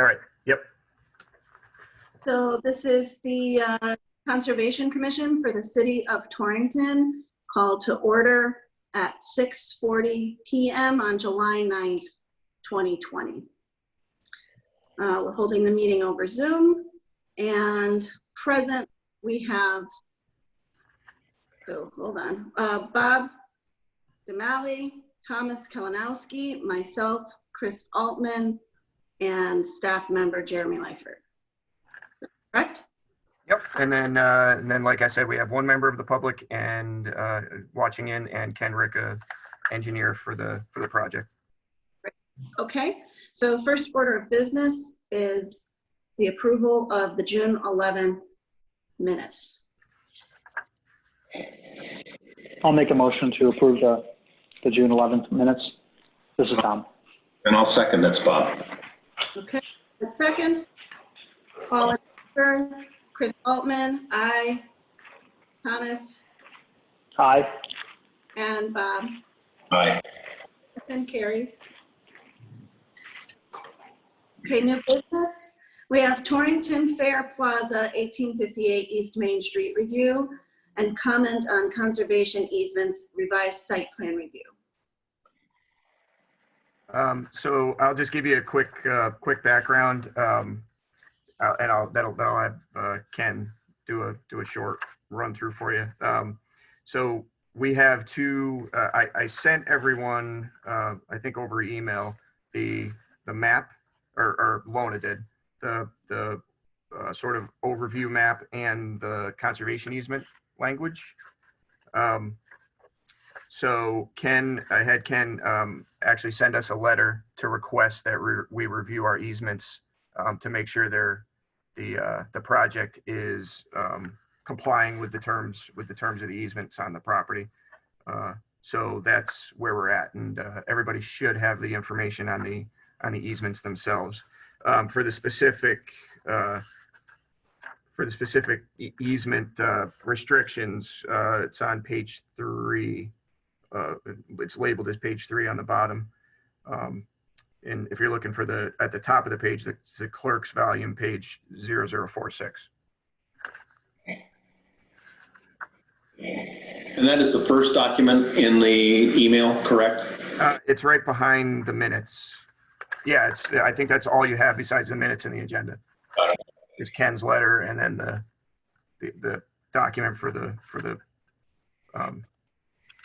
All right. Yep. So this is the Conservation Commission for the City of Torrington, called to order at 6:40 p.m. on July 9th, 2020. We're holding the meeting over Zoom, and present we have, hold on, Bob Damali, Thomas Kalinowski, myself, Chris Altman, and staff member Jeremy Leifert. Correct? Yep. And then, like I said, we have one member of the public and watching in, and Ken Ricka, engineer for the project. Okay. So first order of business is the approval of the June 11th minutes. I'll make a motion to approve the June 11th minutes. This is Tom. And I'll second. That's Bob. Okay. The seconds. All in favor? Chris Altman, aye. Thomas, Aye. and Bob. Aye. Motion carries. Okay, new business. We have Torrington Fair Plaza, 1858 East Main Street review and comment on conservation easements, revised site plan review. So I'll just give you a quick background, and that'll have Ken do a short run through for you. So we have two. I sent everyone, I think over email, the map, or Lona did, the sort of overview map and the conservation easement language. So I had Ken actually send us a letter to request that we review our easements to make sure the project is complying with the terms of the easements on the property. So that's where we're at, and everybody should have the information on the easements themselves. For the specific easement restrictions, it's on page 3. It's labeled as page 3 on the bottom. And if you're looking for at the top of the page, that's the clerk's volume, page 0046. And that is the first document in the email, correct? It's right behind the minutes. Yeah, I think that's all you have besides the minutes in the agenda. Is Ken's letter, and then the document for the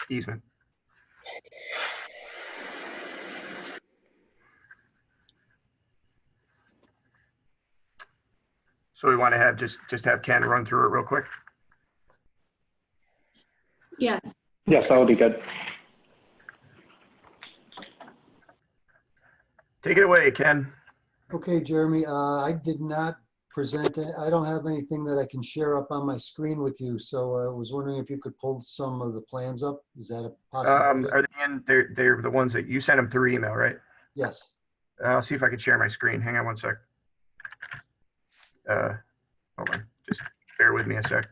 easement. So we want to have just have Ken run through it real quick. Yes. Yes, that would be good. Take it away, Ken. Okay, Jeremy, I did not present it. I don't have anything that I can share up on my screen with you, so I was wondering if you could pull some of the plans up. Is that a possibility? Are they in? They're the ones that you sent them through email, right? Yes. I'll see if I can share my screen. Hang on one sec. Hold on. Just bear with me a sec.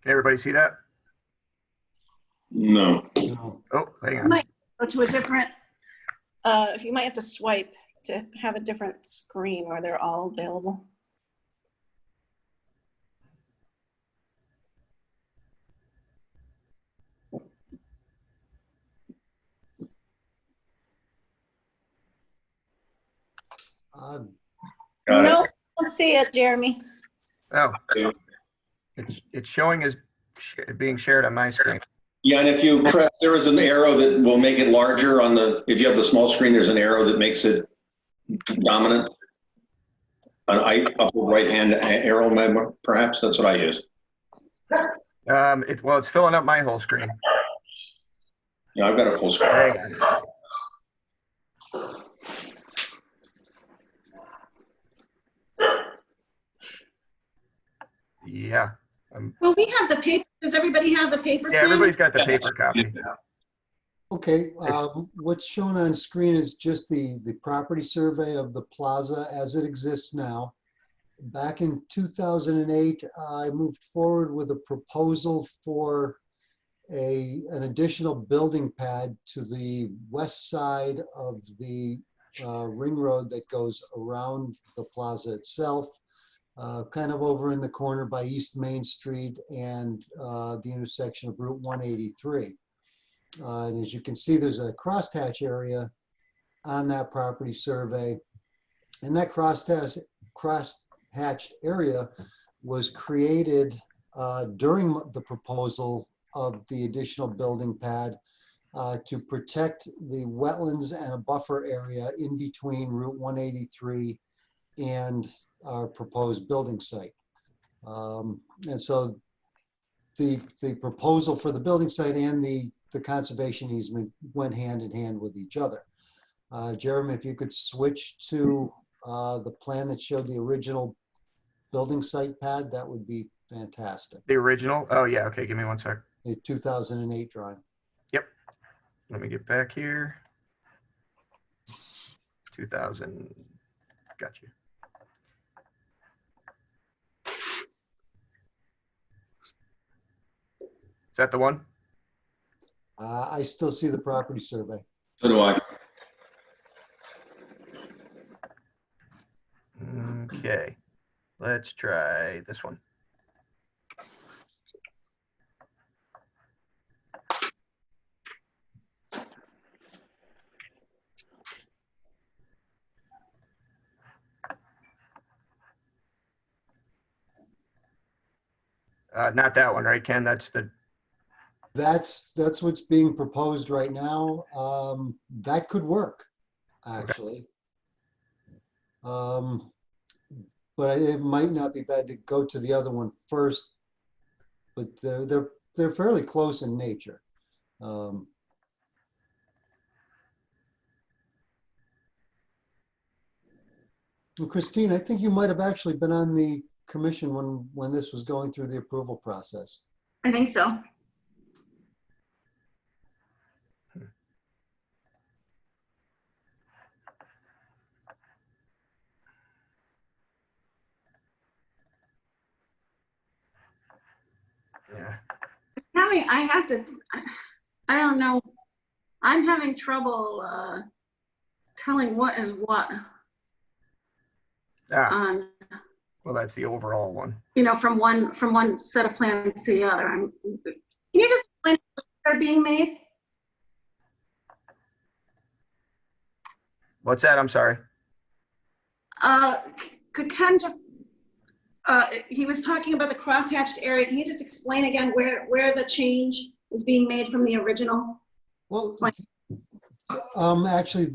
Can everybody see that? No. No. Oh, hang You on. might go to a different, if you might have to swipe to have a different screen where they're all available. No, I don't see it, Jeremy. Oh, it's showing as being shared on my screen. Yeah, and if you press, there is an arrow that will make it larger on if you have the small screen, there's an arrow that makes it dominant. An upper right-hand arrow, perhaps, that's what I use. Well, it's filling up my whole screen. Yeah, I've got a full screen. Hang on. Yeah. Well, we have the paper. Does everybody have the paper? Yeah, plan? everybody's got the paper copy. Okay, It's- what's shown on screen is just the property survey of the plaza as it exists now. Back in 2008, I moved forward with a proposal for an additional building pad to the west side of the ring road that goes around the plaza itself, kind of over in the corner by East Main Street and the intersection of Route 183. And as you can see, there's a crosshatch area on that property survey. And that crosshatched area was created during the proposal of the additional building pad to protect the wetlands and a buffer area in between Route 183 and our proposed building site. And so the proposal for the building site and the conservation easement went hand in hand with each other. Jeremy, if you could switch to the plan that showed the original building site pad, that would be fantastic. The original? Oh, yeah. Okay, give me one sec. The 2008 drawing. Yep. Let me get back here. 2000. Got you. Is that the one? I still see the property survey. So do I. Okay. Let's try this one. Not that one, right, Ken? That's the, That's what's being proposed right now. That could work, actually. But it might not be bad to go to the other one first. But they're fairly close in nature. Well, Christine, I think you might have actually been on the commission when this was going through the approval process. I think so. yeah. I don't know. I'm having trouble telling what is what on, Well, that's the overall one. from one set of plans to the other. Can you just explain what they're being made? What's that? I'm sorry. Could Ken just, he was talking about the crosshatched area. Can you just explain again where the change is being made from the original? Well, actually,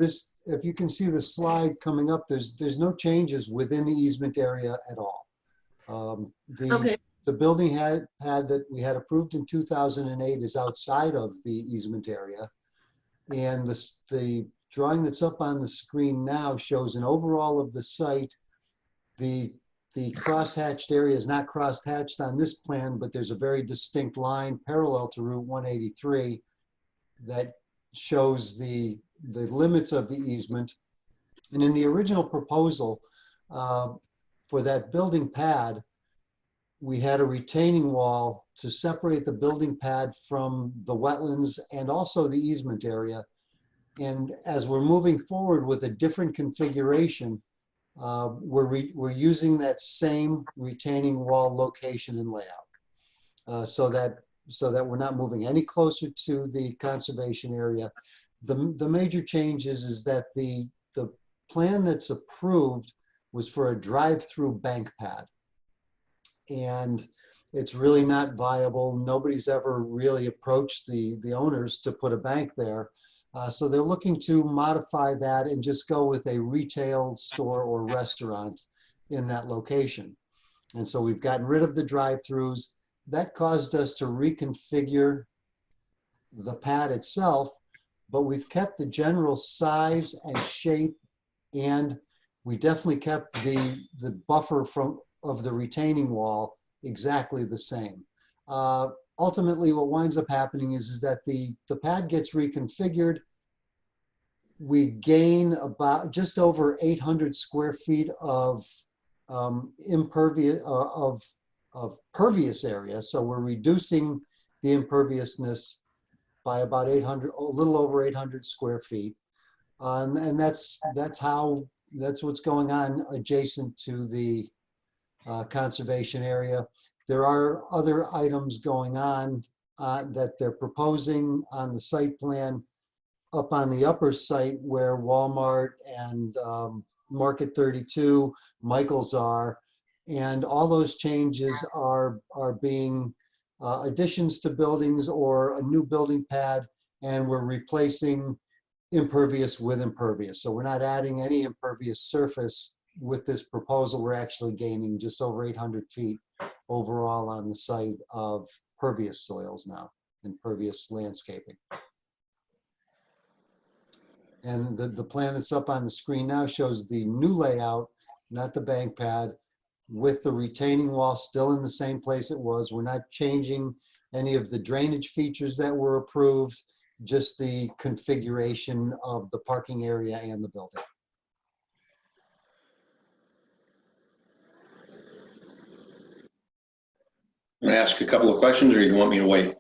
if you can see the slide coming up, there's no changes within the easement area at all. Okay. The building pad that we had approved in 2008 is outside of the easement area. And the drawing that's up on the screen now shows an overall of the site. The crosshatched area is not crosshatched on this plan, but there's a very distinct line parallel to Route 183 that shows the limits of the easement. And in the original proposal for that building pad, we had a retaining wall to separate the building pad from the wetlands and also the easement area. And as we're moving forward with a different configuration, we're using that same retaining wall location and layout so that we're not moving any closer to the conservation area. The major change is that the plan that's approved was for a drive-through bank pad. And it's really not viable. Nobody's ever really approached the owners to put a bank there. So they're looking to modify that and just go with a retail store or restaurant in that location. And so we've gotten rid of the drive-throughs. That caused us to reconfigure the pad itself, but we've kept the general size and shape, and we definitely kept the buffer of the retaining wall exactly the same. Ultimately, what winds up happening is that the pad gets reconfigured. We gain about just over 800 square feet of pervious area. So we're reducing the imperviousness by about 800, a little over 800 square feet. And that's what's going on adjacent to the conservation area. There are other items going on that they're proposing on the site plan up on the upper site where Walmart and Market 32, Michael's are, and all those changes are being additions to buildings or a new building pad, and we're replacing impervious with impervious. So we're not adding any impervious surface with this proposal. We're actually gaining just over 800 feet overall on the site of pervious soils now, impervious landscaping. And the plan that's up on the screen now shows the new layout, not the bank pad, with the retaining wall still in the same place it was. We're not changing any of the drainage features that were approved, just the configuration of the parking area and the building. Can I ask a couple of questions, or do you want me to wait?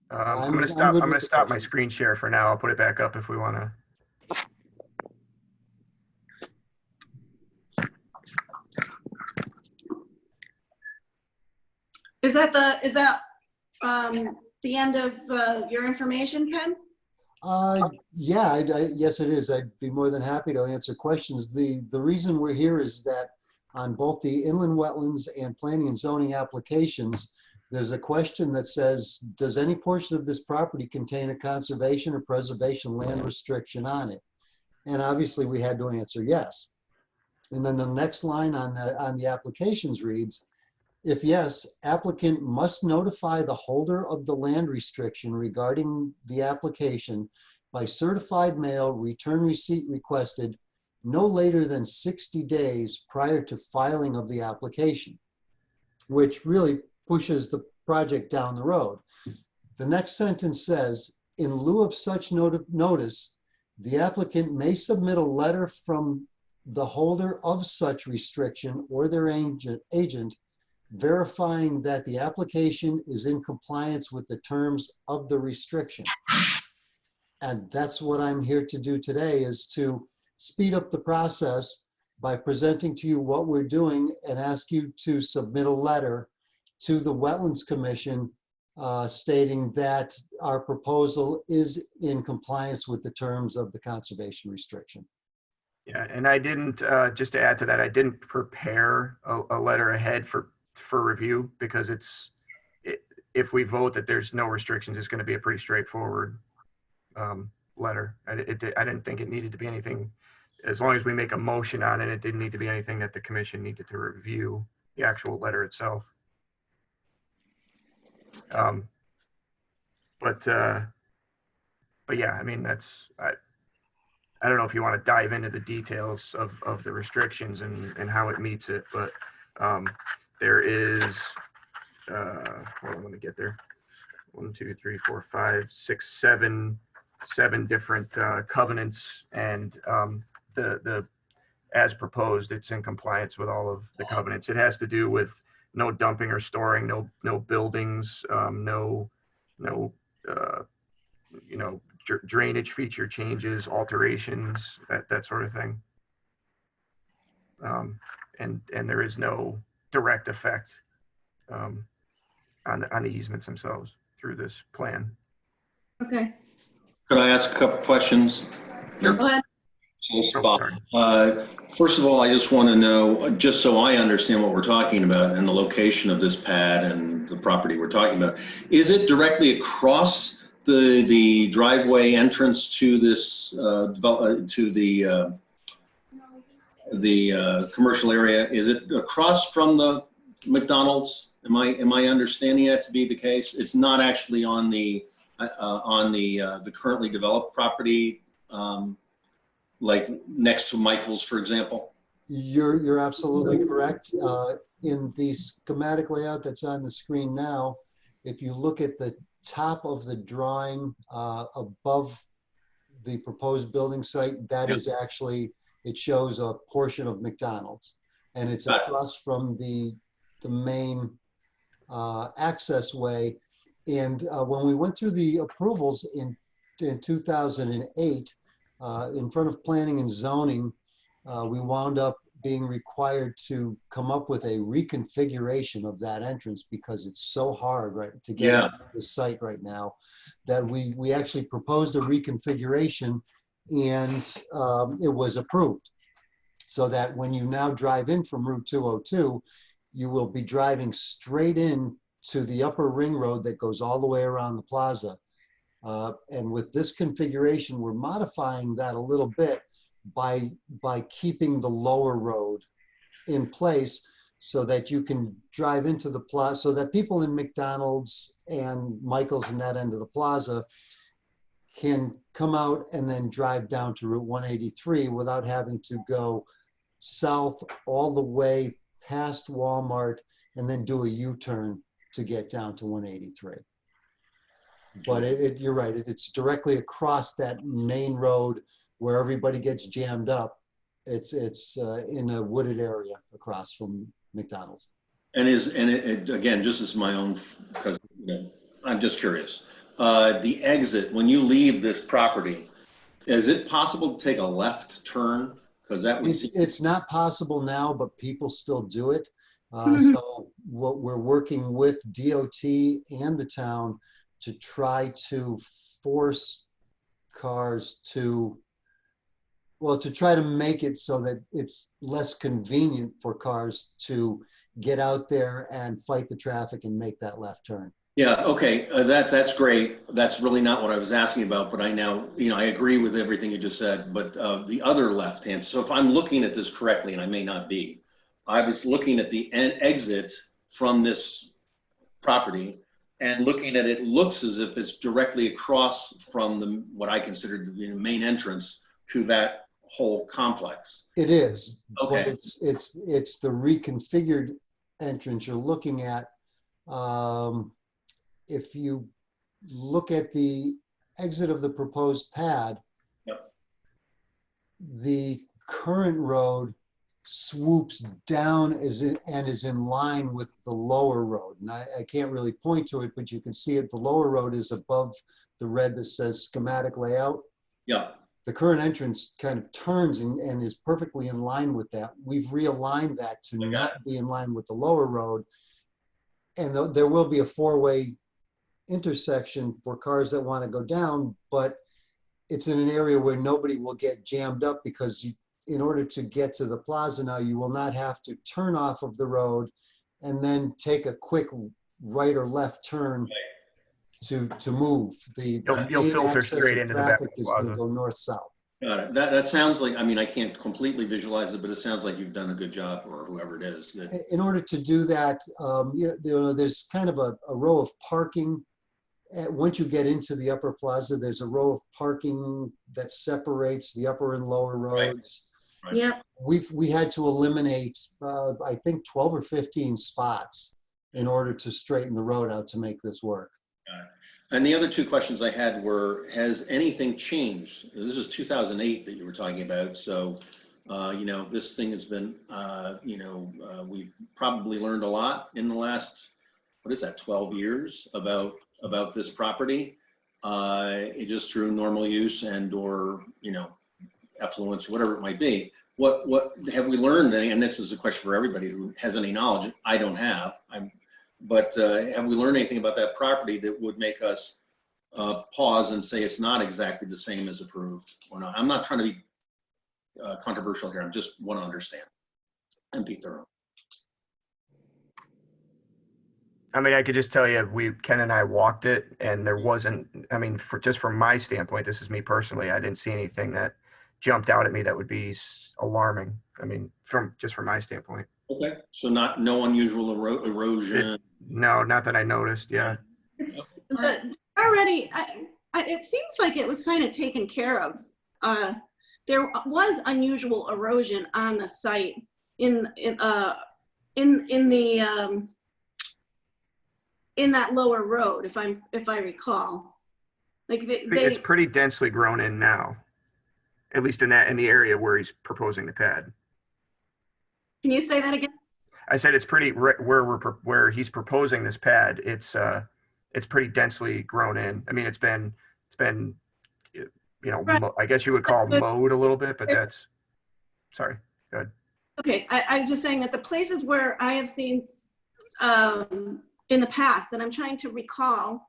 I'm going to stop my screen share for now. I'll put it back up if we want to. Is that the end of your information, Ken? Yeah, yes, it is. I'd be more than happy to answer questions. The reason we're here is that on both the inland wetlands and planning and zoning applications, there's a question that says, does any portion of this property contain a conservation or preservation land restriction on it? And obviously we had to answer yes. And then the next line on the applications reads, if yes, applicant must notify the holder of the land restriction regarding the application by certified mail, return receipt requested no later than 60 days prior to filing of the application, which really pushes the project down the road. The next sentence says, in lieu of such notice, the applicant may submit a letter from the holder of such restriction or their agent verifying that the application is in compliance with the terms of the restriction. And that's what I'm here to do today, is to speed up the process by presenting to you what we're doing and ask you to submit a letter to the Wetlands Commission stating that our proposal is in compliance with the terms of the conservation restriction. Yeah, and I didn't, just to add to that, I didn't prepare a letter ahead for review, because if we vote that there's no restrictions, it's going to be a pretty straightforward letter. I didn't think it needed to be anything, as long as we make a motion on it, it didn't need to be anything that the commission needed to review the actual letter itself. But yeah, I mean, I don't know if you want to dive into the details of the restrictions and how it meets it, but there is, hold on, let me get there. 1, 2, 3, 4, 5, 6, 7 different covenants, and the as proposed, it's in compliance with all of the covenants. It has to do with no dumping or storing, no buildings, no drainage feature changes, alterations, that sort of thing. And there is no direct effect on the easements themselves through this plan. Okay. Could I ask a couple questions? Sure. Go ahead. First of all, I just want to know, just so I understand what we're talking about and the location of this pad and the property we're talking about, is it directly across the driveway entrance to this to the commercial area? Is it across from the McDonald's Am I understanding that to be the case? It's not actually on the currently developed property, like next to Michael's, for example? You're absolutely correct. In the schematic layout that's on the screen now, if you look at the top of the drawing above the proposed building site, that is actually, it shows a portion of McDonald's. And it's across from the main access way. And when we went through the approvals in 2008, in front of planning and zoning, we wound up being required to come up with a reconfiguration of that entrance because it's so hard, right, to get Yeah. into the site right now, that we actually proposed a reconfiguration, and it was approved. So that when you now drive in from Route 202, you will be driving straight in to the upper ring road that goes all the way around the plaza. And with this configuration, we're modifying that a little bit by keeping the lower road in place so that you can drive into the plaza, so that people in McDonald's and Michael's in that end of the plaza can come out and then drive down to Route 183 without having to go south all the way past Walmart and then do a U-turn to get down to 183. But you're right, it's directly across that main road where everybody gets jammed up. It's in a wooded area across from McDonald's. And again, just as my own, because I'm just curious. The exit, when you leave this property, is it possible to take a left turn? Because that would it's not possible now, but people still do it. So what we're working with DOT and the town to try to force cars to try to make it so that it's less convenient for cars to get out there and fight the traffic and make that left turn. Yeah, okay, that's great. That's really not what I was asking about, but I now, I agree with everything you just said, but the other left hand, so if I'm looking at this correctly, and I may not be, I was looking at the exit from this property and looking at it, looks as if it's directly across from what I consider the main entrance to that whole complex. It is, okay. But it's the reconfigured entrance you're looking at. If you look at the exit of the proposed pad, yep. The current road swoops down and is in line with the lower road. And I can't really point to it, but you can see it. The lower road is above the red that says schematic layout. Yeah. The current entrance kind of turns and is perfectly in line with that. We've realigned that to not be in line with the lower road. And there will be a four-way intersection for cars that want to go down, but it's in an area where nobody will get jammed up because in order to get to the plaza now, you will not have to turn off of the road and then take a quick right or left turn to move. You'll filter straight into the back of the traffic is going to plaza. go north-south. Got it. That sounds like, I can't completely visualize it, but it sounds like you've done a good job, or whoever it is. In order to do that, there's kind of a row of parking. Once you get into the upper plaza, there's a row of parking that separates the upper and lower roads. Right. Yep. We had to eliminate, I think, 12 or 15 spots in order to straighten the road out to make this work. Got it. And the other two questions I had were, has anything changed? This is 2008 that you were talking about. So, this thing has been, we've probably learned a lot in the last, 12 years about this property, it just through normal use and or effluence, whatever it might be. What have we learned? And this is a question for everybody who has any knowledge. I don't have. But have we learned anything about that property that would make us pause and say it's not exactly the same as approved or not? I'm not trying to be controversial here. I just want to understand and be thorough. I could just tell you, Ken and I walked it, and there wasn't, just from my standpoint, this is me personally, I didn't see anything that jumped out at me that would be alarming. From my standpoint. Okay, so no unusual erosion. No, not that I noticed. Yeah. It's but already. It seems like it was kind of taken care of. There was unusual erosion on the site in the in that lower road, if I recall. Like It's pretty densely grown in now, at least in the area where he's proposing the pad. Can you say that again? I said it's pretty where he's proposing this pad. It's pretty densely grown in. I mean, it's been Right. I guess you would call mowed a little bit, but that's sorry. Go ahead. Okay, I'm just saying that the places where I have seen in the past, and I'm trying to recall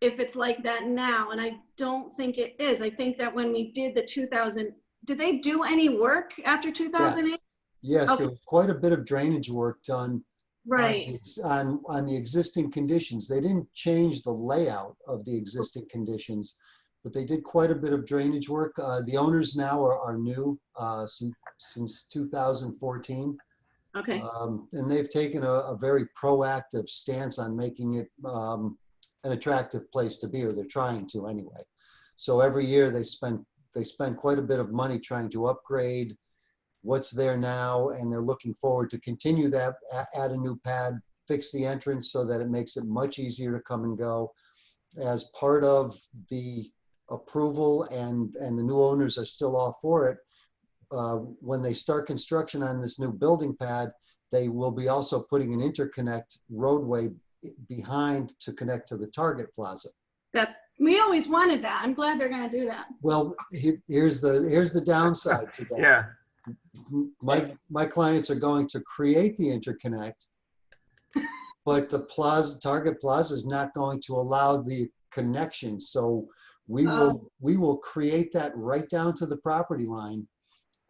if it's like that now, and I don't think it is. I think that when we did the 2000, did they do any work after 2008? Yes, Okay. there was quite a bit of drainage work done Right. on the existing conditions. They didn't change the layout of the existing conditions, but they did quite a bit of drainage work. The owners now are new since 2014. Okay. And they've taken a very proactive stance on making it an attractive place to be, or they're trying to anyway. So every year they spend quite a bit of money trying to upgrade what's there now, and they're looking forward to continue that, add a new pad, fix the entrance so that it makes it much easier to come and go. As part of the approval, and the new owners are still all for it, when they start construction on this new building pad, they will be also putting an interconnect roadway behind to connect to the Target Plaza. That we always wanted that. I'm glad they're going to do that. Well, here's the downside to that. Yeah. My clients are going to create the interconnect, but the Target Plaza is not going to allow the connection. So we will create that right down to the property line.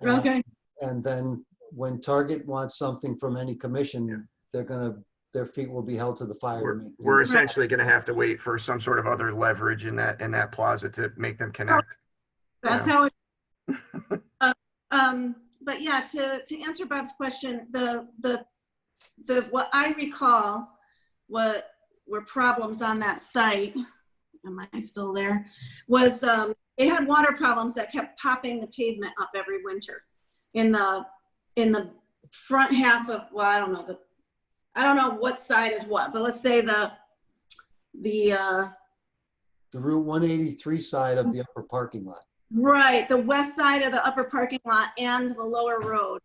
Okay. And then when Target wants something from any commission, their feet will be held to the fire. We're essentially going to have to wait for some sort of other leverage in that plaza to make them connect. That's how it. But yeah, to answer Bob's question, the what I recall, what were problems on that site, am I still there, was they had water problems that kept popping the pavement up every winter in the front half of, well, I don't know what side is what, but let's say the Route 183 side of the upper parking lot. Right, the west side of the upper parking lot and the lower road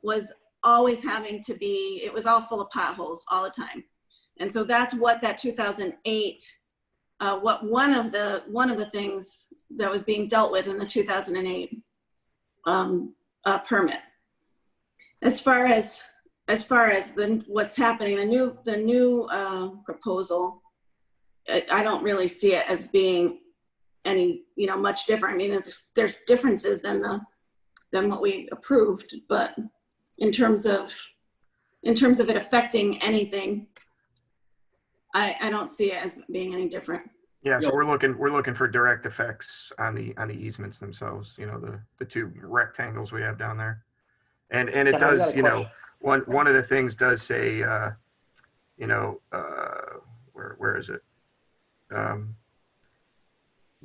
was always having to be, it was all full of potholes all the time. And so that's what that 2008, one of the things that was being dealt with in the 2008 permit. As far as what's happening, the new proposal, I don't really see it as being any much different. I mean, there's differences than what we approved, but in terms of it affecting anything, I don't see it as being any different. Yeah, so we're looking for direct effects on the easements themselves. The two rectangles we have down there, and it does. One of the things does say, where is it?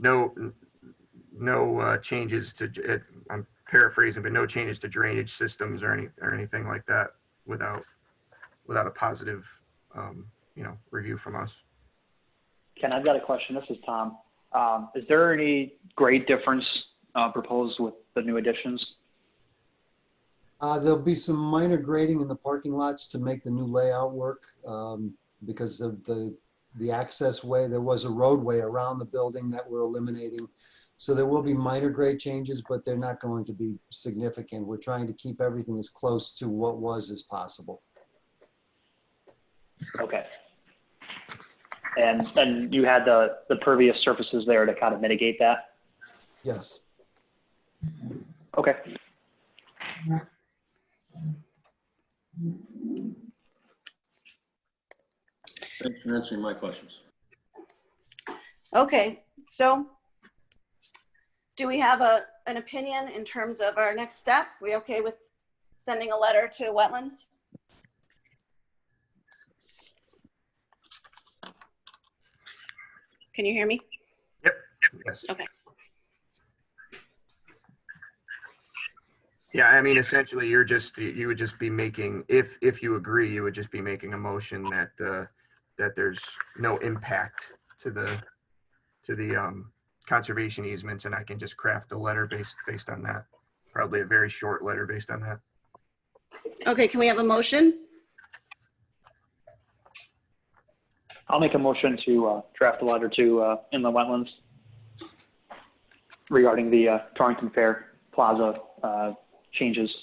No changes to. I'm paraphrasing, but no changes to drainage systems or anything like that without a positive, review from us. Ken, I've got a question. This is Tom. Is there any grade difference proposed with the new additions? There'll be some minor grading in the parking lots to make the new layout work because of the access way. There was a roadway around the building that we're eliminating. So there will be minor grade changes, but they're not going to be significant. We're trying to keep everything as close to what was as possible. Okay. And you had the pervious surfaces there to kind of mitigate that? Yes. Okay. Thanks for answering my questions. Okay, so do we have an opinion in terms of our next step? We okay with sending a letter to wetlands? Can you hear me? Yep. Yes. Okay. Yeah, I mean, essentially, you would just be making, if you agree, you would just be making a motion that, that there's no impact to the conservation easements, and I can just craft a letter based on that. Probably a very short letter based on that. Okay, can we have a motion? I'll make a motion to draft a letter to inland wetlands regarding the Torrington Fair Plaza changes.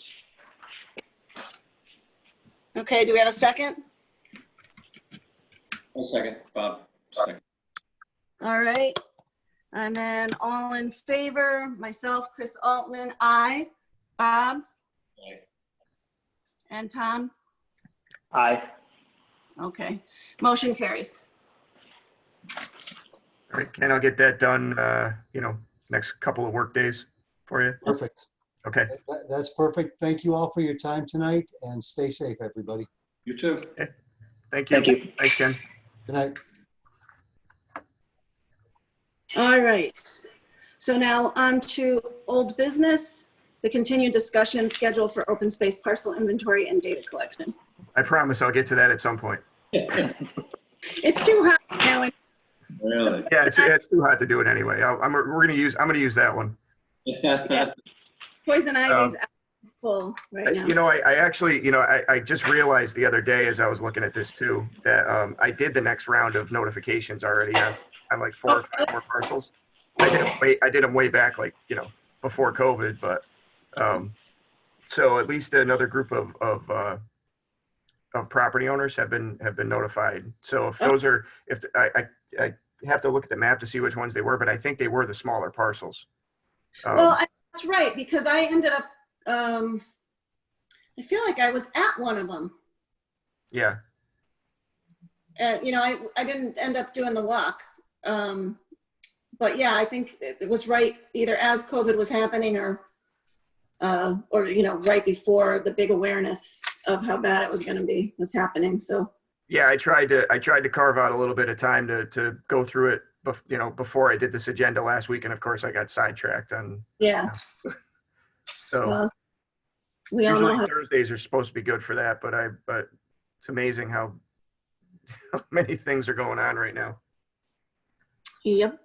Okay, do we have a second? One second, Bob. Second. All right. And then all in favor, myself, Chris Altman, aye. Bob? Aye. And Tom? Aye. Okay, motion carries. All right, Ken, I'll get that done, next couple of work days for you. Perfect. Okay. That's perfect. Thank you all for your time tonight, and stay safe, everybody. You too. Thank you. Thank you. Thanks, Ken. Good night. All right. So now on to old business, the continued discussion schedule for open space parcel inventory and data collection. I promise I'll get to that at some point. It's too hot now. Really? Yeah, it's too hot to do it anyway. I'm gonna use that one. Poison ivy's full right now. I actually, I just realized the other day as I was looking at this too, that I did the next round of notifications already on like 4 or 5 more parcels. I did them way back, like, before COVID, but so at least another group of property owners have been notified. So if those are, I have to look at the map to see which ones they were, but I think they were the smaller parcels. Well, that's right, because I ended up, I feel like I was at one of them. Yeah. I didn't end up doing the walk. But yeah, I think it was right either as COVID was happening or right before the big awareness of how bad it was going to be was happening. So yeah, I tried to carve out a little bit of time to go through it, before I did this agenda last week, and of course I got sidetracked on. yeah. So We all usually know how. Thursdays are supposed to be good for that, but it's amazing how many things are going on right now. Yep.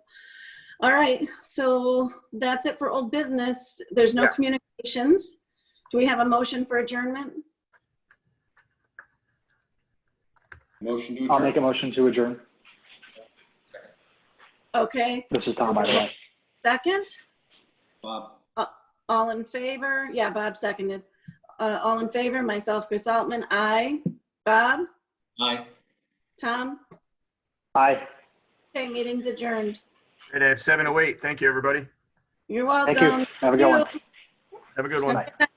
All right. So that's it for old business. There's no communications. Do we have a motion for adjournment? Motion to adjourn. I'll make a motion to adjourn. Okay. This is Tom, by the way. Second? Bob. All in favor? Yeah, Bob seconded. All in favor? Myself, Chris Altman. Aye. Bob? Aye. Tom? Aye. Okay, meeting's adjourned. Right, I have 7:08. Thank you, everybody. You're welcome. Thank you. Have a good one. Have a good one. Bye. Good night.